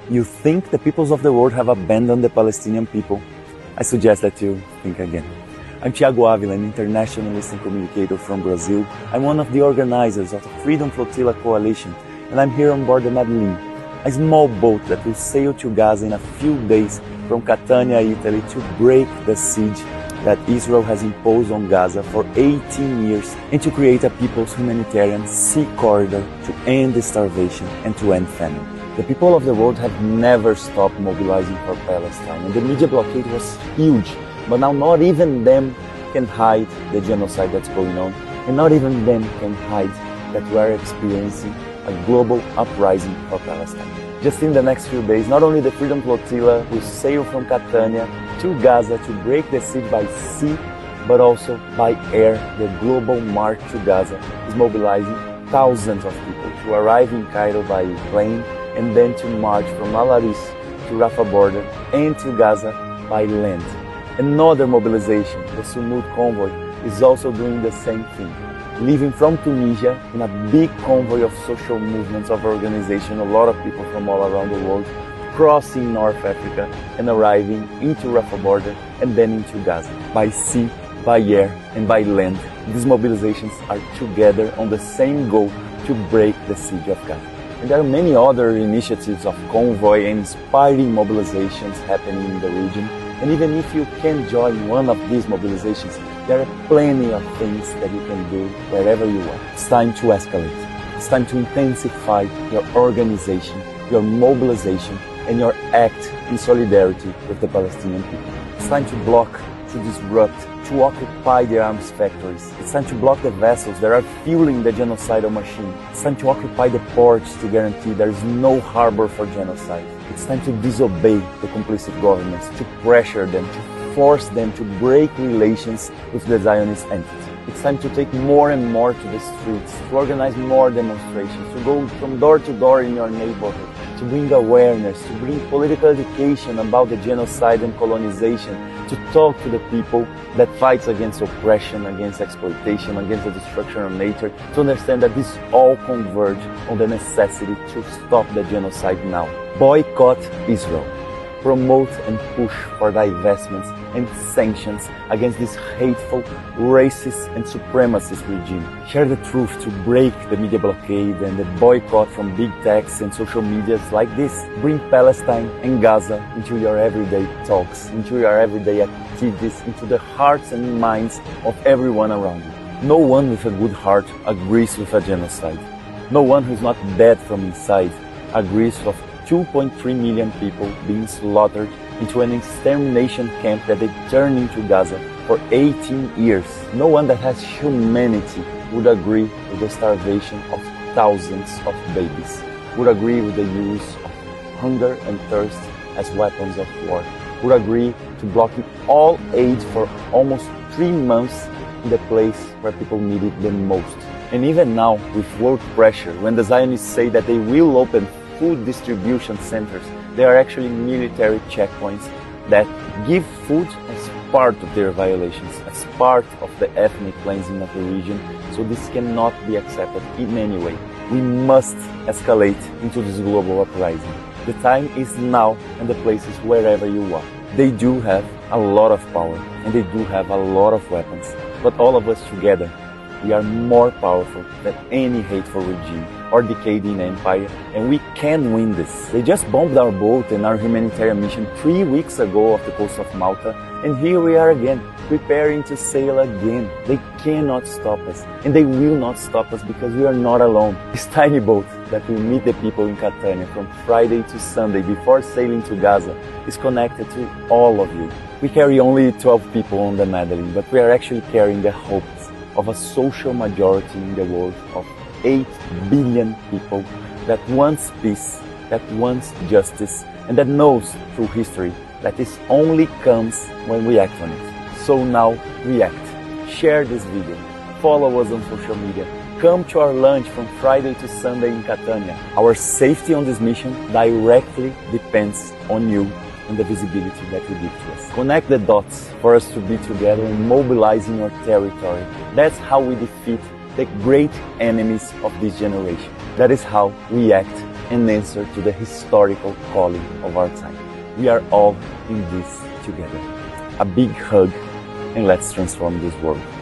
You think the peoples of the world have abandoned the Palestinian people? I suggest that you think again. I'm Thiago Avila, an internationalist and communicator from Brazil. I'm one of the organizers of the Freedom Flotilla Coalition, and I'm here on board the Madeleine, a small boat that will sail to Gaza in a few days from Catania, Italy, to break the siege that Israel has imposed on Gaza for 18 years and to create a people's humanitarian sea corridor to end the starvation and to end famine. The people of the world have never stopped mobilizing for Palestine, and the media blockade was huge, but now not even them can hide the genocide that's going on, and not even them can hide that we are experiencing a global uprising for Palestine. Just in the next few days, not only the Freedom Flotilla will sail from Catania to Gaza to break the siege by sea, but also by air. The global march to Gaza is mobilizing thousands of people to arrive in Cairo by plane and then to march from Al Aris to Rafah border and to Gaza by land. Another mobilization, the Sumud convoy, is also doing the same thing, leaving from Tunisia in a big convoy of social movements, of organization, a lot of people from all around the world, crossing North Africa and arriving into Rafah border and then into Gaza, by sea, by air and by land. These mobilizations are together on the same goal to break the siege of Gaza. And there are many other initiatives of convoy and inspiring mobilizations happening in the region. And even if you can join one of these mobilizations, there are plenty of things that you can do wherever you are. It's time to escalate. It's time to intensify your organization, your mobilization, and your act in solidarity with the Palestinian people. It's time to block, to disrupt, to occupy the arms factories. It's time to block the vessels that are fueling the genocidal machine. It's time to occupy the ports to guarantee there is no harbor for genocide. It's time to disobey the complicit governments, to pressure them, to force them to break relations with the Zionist entity. It's time to take more and more to the streets, to organize more demonstrations, to go from door to door in your neighborhood, to bring awareness, to bring political education about the genocide and colonization, to talk to the people that fights against oppression, against exploitation, against the destruction of nature, to understand that this all converge on the necessity to stop the genocide now. Boycott Israel. Promote and push for divestments and sanctions against this hateful, racist and supremacist regime. Share the truth to break the media blockade and the boycott from big techs and social medias like this. Bring Palestine and Gaza into your everyday talks, into your everyday activities, into the hearts and minds of everyone around you. No one with a good heart agrees with a genocide. No one who is not dead from inside agrees with 2.3 million people being slaughtered into an extermination camp that they turned into Gaza for 18 years. No one that has humanity would agree with the starvation of thousands of babies, would agree with the use of hunger and thirst as weapons of war, would agree to blocking all aid for almost 3 months in the place where people need it the most. And even now, with world pressure, when the Zionists say that they will open food distribution centers, they are actually military checkpoints that give food as part of their violations, as part of the ethnic cleansing of the region. So this cannot be accepted in any way. We must escalate into this global uprising. The time is now, and the place is wherever you are. They do have a lot of power, and they do have a lot of weapons, but all of us together, we are more powerful than any hateful regime or decaying empire, and we can win this. They just bombed our boat and our humanitarian mission 3 weeks ago off the coast of Malta, and here we are again, preparing to sail again. They cannot stop us, and they will not stop us because we are not alone. This tiny boat that will meet the people in Catania from Friday to Sunday before sailing to Gaza is connected to all of you. We carry only 12 people on the Madeleine, but we are actually carrying the hopes of a social majority in the world of 8 billion people that wants peace, that wants justice, and that knows through history that this only comes when we act on it. So now, react. Share this video. Follow us on social media. Come to our lunch from Friday to Sunday in Catania. Our safety on this mission directly depends on you and the visibility that you give to us. Connect the dots for us to be together and mobilizing our territory. That's how we defeat the great enemies of this generation. That is how we act and answer to the historical calling of our time. We are all in this together. A big hug, and let's transform this world.